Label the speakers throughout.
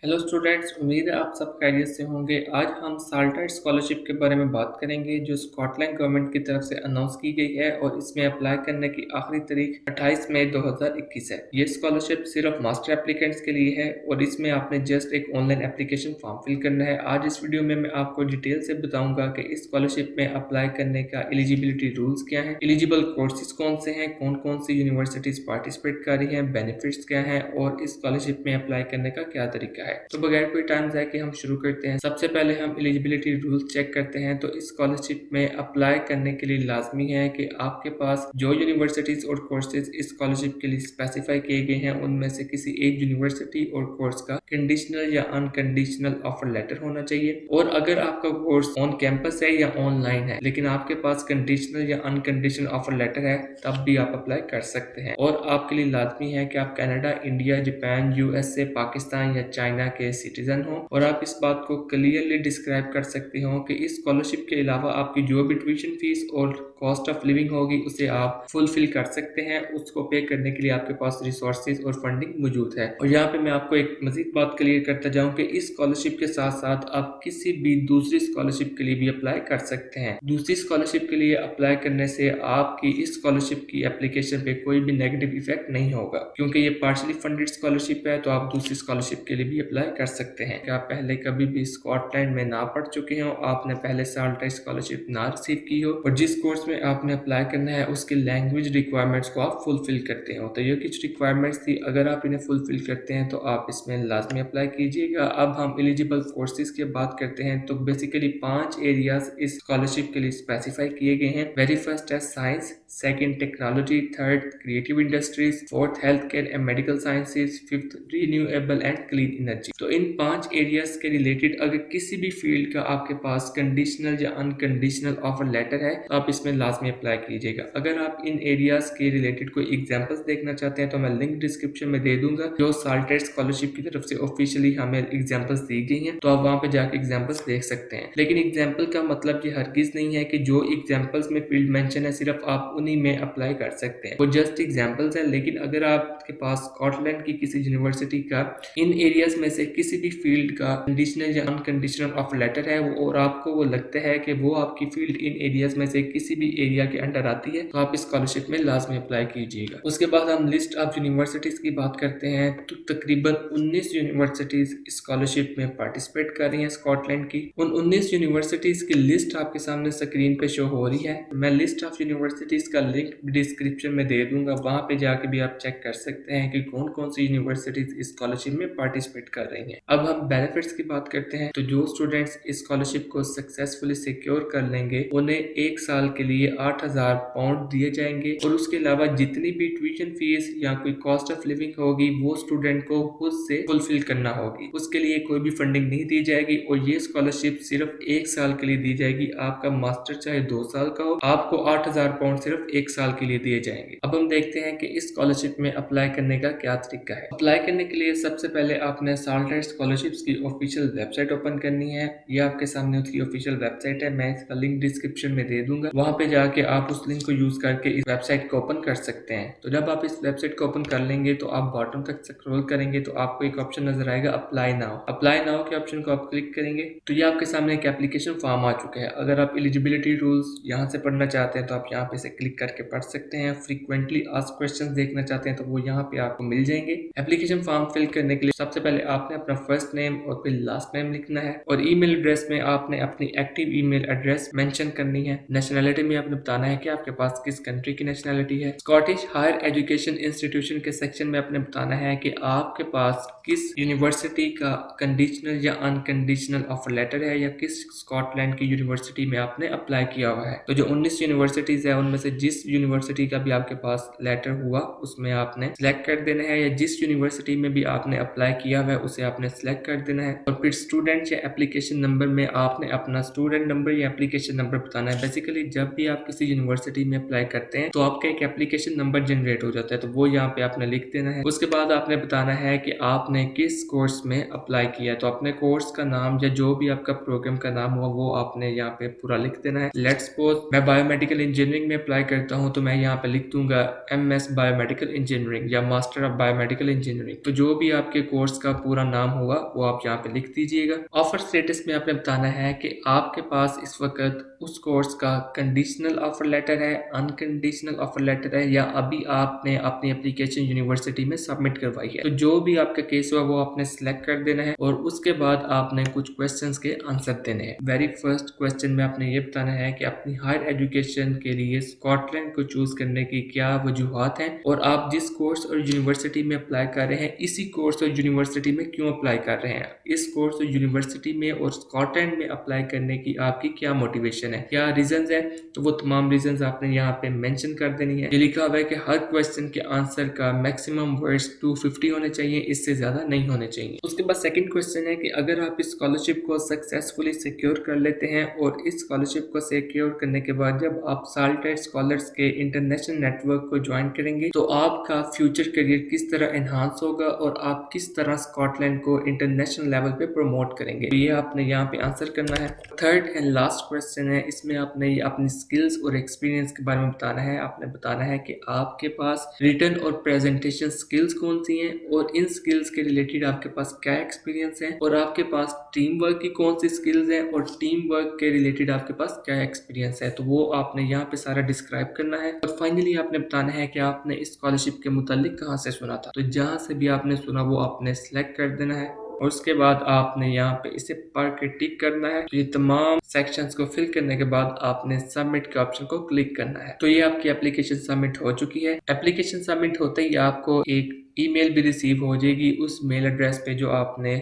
Speaker 1: Hello students, उम्मीद है आप सब खैरियत से होंगे। आज हम साल्टाइट स्कॉलरशिप के बारे में बात करेंगे जो स्कॉटलैंड गवर्नमेंट की तरफ से अनाउंस की गई है और इसमें अप्लाई करने की आखिरी तारीख 28 मई 2021 है। ये स्कॉलरशिप सिर्फ मास्टर एप्लीकेंट्स के लिए है और इसमें आपने जस्ट एक ऑनलाइन एप्लीकेशन फॉर्म फिल करना है। आज इस वीडियो में मैं आपको डिटेल से बताऊंगा कि इस स्कॉलरशिप में अप्लाई करने का एलिजिबिलिटी रूल्स क्या है, एलिजिबल कोर्सेज कौन से हैं, कौन कौन सी यूनिवर्सिटीज पार्टिसिपेट कर रही हैं, बेनिफिट्स क्या हैं और इस स्कॉलरशिप में अप्लाई करने का क्या तरीका है। तो बगैर कोई टाइम जाए के हम शुरू करते हैं। सबसे पहले हम एलिजिबिलिटी रूल चेक करते हैं। तो इस स्कॉलरशिप में अप्लाई करने के लिए लाजमी है कि आपके पास जो यूनिवर्सिटीज और कोर्सेज इस स्कॉलरशिप के लिए स्पेसिफाई किए गए हैं उनमें से किसी एक यूनिवर्सिटी और कोर्स का कंडीशनल या अनकंडीशनल ऑफर लेटर होना चाहिए। और अगर आपका कोर्स ऑन कैंपस है या ऑनलाइन है लेकिन आपके पास कंडीशनल या अनकंडीशनल ऑफर लेटर है तब भी आप अप्लाई कर सकते हैं। और आपके लिए लाजमी है कि आप Canada, India, Japan, USA, Pakistan या चाइना के सिटीजन हो और आप इस बात को क्लियरली डिस्क्राइब कर सकते हो कि इस स्कॉलरशिप के अलावा आपकी जो भी ट्यूशन फीस और कॉस्ट ऑफ लिविंग होगी उसे आप फुलफिल कर सकते हैं। उसको पे करने के लिए आपके पास रिसोर्सेज और फंडिंग मौजूद है। और यहाँ पे मैं आपको एक मजीद बात क्लियर करता जाऊँ कि इस स्कॉलरशिप के साथ साथ आप किसी भी दूसरी स्कॉलरशिप के लिए भी अप्लाई कर सकते हैं। दूसरी स्कॉलरशिप के लिए अप्लाई करने से आपकी इस स्कॉलरशिप की एप्लीकेशन पे कोई भी नेगेटिव इफेक्ट नहीं होगा, क्योंकि ये पार्शली फंडेड स्कॉलरशिप है। तो आप दूसरी स्कॉलरशिप के लिए भी अप्लाई कर सकते हैं। क्या आप पहले कभी भी स्कॉटलैंड में ना पढ़ चुके हो, आपने पहले साल्टाइट स्कॉलरशिप ना रिसीव की हो और जिस कोर्स में आपने अप्लाई करना है उसके लैंग्वेज रिक्वायरमेंट्स को आप फुलफिल करते हो, तो ये कुछ रिक्वायरमेंट्स थी। अगर आप इन्हें फुलफिल करते हैं तो आप इसमें लाजमी अप्लाई कीजिएगा। अब हम एलिजिबल कोर्सेज की बात करते हैं। तो बेसिकली 5 एरियाज इस स्कॉलरशिप के लिए स्पेसिफाई किए गए हैं। वेरी फर्स्ट है science, second technology, third creative industries, fourth health care and medical sciences, fifth renewable and clean energy. तो इन 5 एरियाज के रिलेटेड अगर किसी भी फील्ड का आपके पास कंडीशनल या अनकंडीशनल ऑफर लेटर है तो आप इसमें लाजमी अप्लाई कीजिएगा। अगर आप इन एरियाज के रिलेटेड कोई एग्जांपल्स देखना चाहते हैं तो मैं लिंक डिस्क्रिप्शन में दे दूंगा जो साल्टाइट स्कॉलरशिप की तरफ से ऑफिशियली हमें एग्जांपल्स दी गई हैं, तो आप वहां पे जाके एग्जांपल्स देख सकते हैं। लेकिन एग्जांपल का मतलब ये हरगिज नहीं है कि जो एग्जांपल्स में फील्ड मेंशन है सिर्फ आप उन्हीं में अप्लाई कर सकते हैं, वो जस्ट एग्जांपल्स है। लेकिन अगर आपके पास स्कॉटलैंड की किसी यूनिवर्सिटी का इन एरियाज में से किसी भी फील्ड का कंडीशनल या अनकंडीशनल ऑफर लेटर है और आपको वो लगता है कि वो आपकी फील्ड इन एरियाज में से किसी भी एरिया के अंडर आती है तो आप इस स्कॉलरशिप में लाजमी अप्लाई कीजिएगा। उसके बाद हम लिस्ट ऑफ यूनिवर्सिटीज की बात करते हैं। तो तकरीबन 19 यूनिवर्सिटीज स्कॉलरशिप में पार्टिसिपेट कर रही हैं स्कॉटलैंड की। उन 19 यूनिवर्सिटीज की लिस्ट आपके सामने स्क्रीन पे शो हो रही है। मैं लिस्ट ऑफ यूनिवर्सिटीज का लिंक डिस्क्रिप्शन में दे दूंगा, वहां पे जाके भी आप चेक कर सकते हैं कि कौन कौन सी यूनिवर्सिटीज इस स्कॉलरशिप में पार्टिसिपेट कर रही हैं। अब हम बेनिफिट्स की बात करते हैं। तो जो स्टूडेंट्स इस स्कॉलरशिप को सक्सेसफुली सिक्योर कर लेंगे उन्हें 1 साल के लिए 8,000 पाउंड दिए जाएंगे और उसके अलावा जितनी भी ट्यूशन फीस या कोई कॉस्ट ऑफ लिविंग होगी वो स्टूडेंट को खुद से फुलफिल करना होगी। उसके लिए कोई भी फंडिंग नहीं दी जाएगी और ये स्कॉलरशिप सिर्फ 1 साल के लिए दी जाएगी। आपका मास्टर चाहे 2 साल का हो, आपको 8,000 पाउंड सिर्फ 1 साल के लिए दिए जाएंगे। अब हम देखते हैं कि इस स्कॉलरशिप में अप्लाई करने का क्या तरीका है। अप्लाई करने के लिए सबसे पहले आपने साल्टाइट स्कॉलरशिप्स की ऑफिशियल वेबसाइट ओपन करनी है। ये आपके सामने उसकी ऑफिशियल वेबसाइट है, मैं इसका लिंक डिस्क्रिप्शन में दे दूंगा। वहां पे जाके आप उस लिंक को यूज करके इस वेबसाइट को ओपन कर सकते हैं। तो जब आप इस वेबसाइट को ओपन कर लेंगे तो आप बॉटम तक स्क्रॉल करेंगे तो आपको एक ऑप्शन नजर आएगा अप्लाई नाउ। अप्लाई नाउ के ऑप्शन को आप क्लिक करेंगे तो ये आपके सामने एक एप्लीकेशन फॉर्म आ चुका है। अगर आप एलिजिबिलिटी रूल्स यहाँ से पढ़ना चाहते हैं तो आप यहाँ पे से क्लिक करके पढ़ सकते हैं। फ्रीक्वेंटली आस्क्ड क्वेश्चंस देखना चाहते हैं तो वो यहाँ पे आपको मिल जाएंगे। एप्लीकेशन फॉर्म फिल करने के लिए सबसे पहले आपने अपना फर्स्ट नेम और फिर लास्ट नेम लिखना है और ईमेल एड्रेस में आपने अपनी एक्टिव ईमेल एड्रेस मेंशन करनी है। नेशनैलिटी में आपने बताना है कि आपके पास किस कंट्री की नेशनैलिटी है। स्कॉटिश हायर एजुकेशन इंस्टीट्यूशन के सेक्शन में आपने बताना है कि आपके पास किस यूनिवर्सिटी का कंडीशनल या अनकंडीशनल ऑफर लेटर है या किस स्कॉटलैंड की यूनिवर्सिटी में आपने अप्लाई किया हुआ है। तो जो 19 यूनिवर्सिटीज है उनमें से जिस यूनिवर्सिटी का भी आपके पास लेटर हुआ उसमें आपने सिलेक्ट कर देना है, या जिस यूनिवर्सिटी में भी आपने अप्लाई किया हुआ है उसे आपने सिलेक्ट कर देना है। और फिर स्टूडेंट या एप्लीकेशन नंबर में आपने अपना स्टूडेंट नंबर या एप्लीकेशन नंबर बताना है। बेसिकली जब भी आप किसी यूनिवर्सिटी में अप्लाई करते हैं तो आपका एक एप्लीकेशन नंबर जनरेट हो जाता है, तो वो यहाँ पे आपने लिख देना है। उसके बाद आपने बताना है कि आपने किस कोर्स में अप्लाई किया है, तो अपने कोर्स का नाम या जो भी आपका प्रोग्राम का नाम हुआ वो आपने यहाँ पे पूरा लिख देना है। लेट्स सपोज मैं बायोमेडिकल इंजीनियरिंग में अप्लाई करता हूँ, तो मैं यहाँ पे लिख दूंगा MS बायोमेडिकल इंजीनियरिंग या मास्टर ऑफ बायोमेडिकल इंजीनियरिंग। तो जो भी आपके कोर्स का पूरा नाम होगा वो आप यहाँ पे लिख दीजिएगा। ऑफर स्टेटस में आपने बताना है कि आपके पास इस वक्त उस कोर्स का कंडीशनल ऑफर लेटर है, अनकंडीशनल ऑफर लेटर है, या अभी आपने अपनी एप्लीकेशन यूनिवर्सिटी में सबमिट करवाई है। तो जो भी आपका केस हुआ वो आपने सिलेक्ट कर देना है और उसके बाद आपने कुछ क्वेश्चंस के आंसर देने हैं। वेरी फर्स्ट क्वेश्चन में आपने ये बताना है कि अपनी हायर एजुकेशन के लिए स्कॉटलैंड को चूज करने की क्या वजूहत हैं और आप जिस कोर्स और यूनिवर्सिटी में अप्लाई कर रहे हैं इसी कोर्स और यूनिवर्सिटी में क्यों अप्लाई कर रहे हैं, इस कोर्स और यूनिवर्सिटी में और स्कॉटलैंड में अप्लाई करने की आपकी क्या मोटिवेशन है, क्या रीजंस है। तो वो तमाम रीजंस आपने यहाँ पे मेंशन कर देनी है। ये लिखा हुआ है कि हर क्वेश्चन के आंसर का मैक्सिमम वर्ड्स 250 होने चाहिए, इससे ज्यादा नहीं होने चाहिए। उसके बाद सेकंड क्वेश्चन है कि अगर आप इस स्कॉलरशिप को सक्सेसफुली सिक्योर कर लेते हैं और इस स्कॉलरशिप को सिक्योर करने के बाद जब आप साल्टेड स्कॉलर्स के इंटरनेशनल नेटवर्क को ज्वाइन करेंगे तो आपका फ्यूचर करियर किस तरह एनहांस होगा और आप किस तरह स्कॉटलैंड को इंटरनेशनल लेवल पे प्रमोट करेंगे। तो ये आपने यहाँ पे आंसर करना है। थर्ड एंड लास्ट क्वेश्चन है, इसमें आपने अपनी स्किल्स और एक्सपीरियंस के बारे में बताना है। आपने बताना है कि आपके पास रिटन और प्रेजेंटेशन स्किल्स कौन सी हैं और इन स्किल्स के रिलेटेड आपके पास क्या एक्सपीरियंस है और आपके पास टीम वर्क की कौन सी स्किल्स हैं और टीम वर्क के रिलेटेड आपके पास क्या एक्सपीरियंस है। तो वो आपने यहाँ पे सारा डिस्क्राइब करना है। और फाइनली आपने बताना है कि आपने इस स्कॉलरशिप के मुतालिक कहाँ से सुना था। तो जहाँ से भी आपने सुना वो आपने सिलेक्ट कर देना है और उसके बाद आपने यहाँ पे इसे पढ़ के टिक करना है। तो ये तमाम सेक्शंस को फिल करने के बाद आपने सबमिट के ऑप्शन को क्लिक करना है। तो ये आपकी एप्लीकेशन सबमिट हो चुकी है। एप्लीकेशन सबमिट होते ही आपको एक ईमेल भी रिसीव हो जाएगी उस मेल एड्रेस पे जो आपने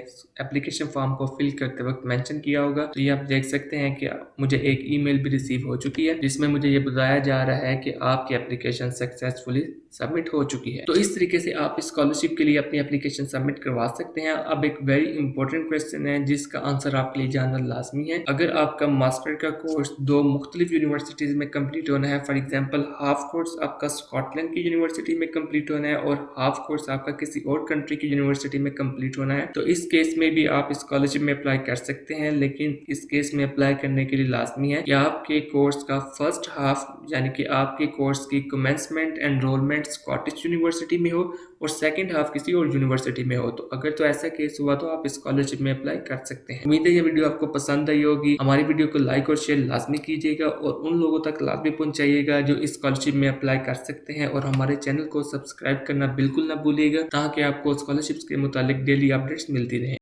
Speaker 1: एप्लीकेशन फॉर्म को फिल करते वक्त मेंशन किया होगा। तो ये आप देख सकते हैं कि मुझे एक ईमेल भी रिसीव हो चुकी है जिसमें मुझे ये बताया जा रहा है कि आपकी एप्लीकेशन सक्सेसफुली सबमिट हो चुकी है। तो इस तरीके से आप स्कॉलरशिप के लिए अपनी एप्लीकेशन सबमिट करवा सकते हैं। अब एक वेरी इंपॉर्टेंट क्वेश्चन है जिसका आंसर आपके लिए जानना लाजमी है। अगर आपका मास्टर का कोर्स दो मुख्तलिफ यूनिवर्सिटीज में कंप्लीट होना है, फॉर एग्जाम्पल हाफ कोर्स आपका स्कॉटलैंड की यूनिवर्सिटी में कंप्लीट होना है और हाफ कोर्स आपका किसी और कंट्री की यूनिवर्सिटी में कंप्लीट होना है, तो इस केस में भी आप स्कॉलरशिप में अप्लाई कर सकते हैं। लेकिन इस केस में अप्लाई करने के लिए लाजमी है कि आपके कोर्स का फर्स्ट हाफ यानी कि आपके कोर्स की कमेंसमेंट एनरोलमेंट स्कॉटिश यूनिवर्सिटी में हो और सेकंड हाफ किसी और यूनिवर्सिटी में हो। तो अगर तो ऐसा केस हुआ तो आप स्कॉलरशिप में अप्लाई कर सकते हैं। उम्मीद है ये वीडियो आपको पसंद आई होगी। हमारी वीडियो को लाइक और शेयर लाजमी कीजिएगा और उन लोगों तक लाजमी पहुंचाइएगा जो इस स्कॉलरशिप में अप्लाई कर सकते हैं और हमारे चैनल को सब्सक्राइब करना बिल्कुल ना भूलिएगा ताकि आपको स्कॉलरशिप के मुतालिक डेली अपडेट्स मिलती रहे।